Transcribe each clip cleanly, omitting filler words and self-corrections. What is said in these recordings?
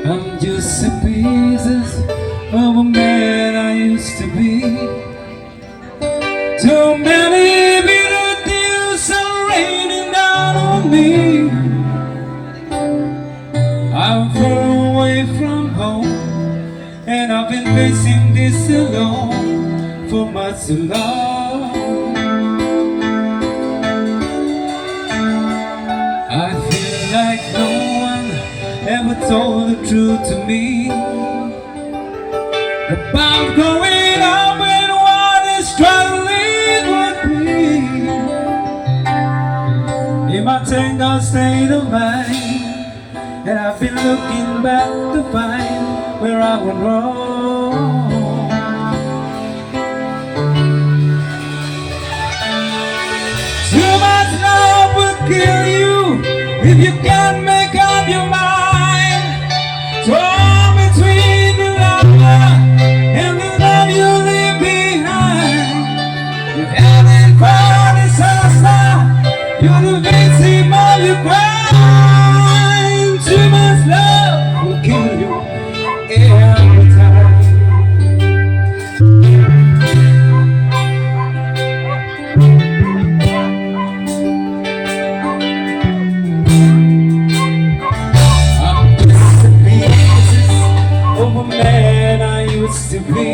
I'm just a pieces of a man I used to be. Too many bitter tears are raining down on me. I'm far away from home, and I've been facing this alone for much too long. I feel like no one ever told the truth to me about growing up and what is struggling with me. In my tangled state of mind, and I've been looking back to find where I went wrong. Too much love will kill you if you can't make up your mind. Torn between the love and the love you leave behind. You've had it for disaster, you're the victim of your crime. Too much love will kill you every time. Man I used to be,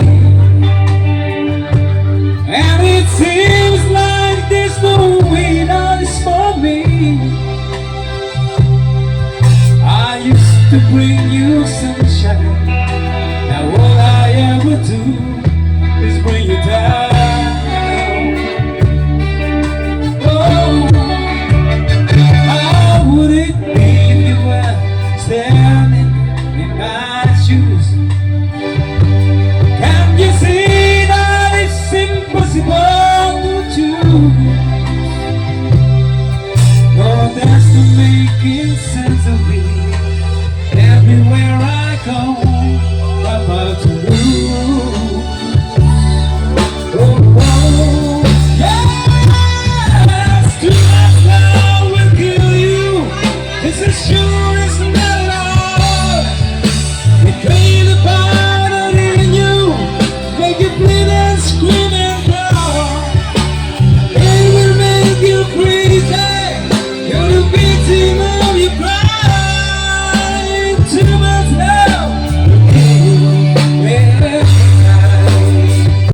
and it seems like there's no winners for me. I used to bring you sunshine, now all I ever do is bring you down. Oh, how would it be if you were standing in my shoes? Making sense of me everywhere I go.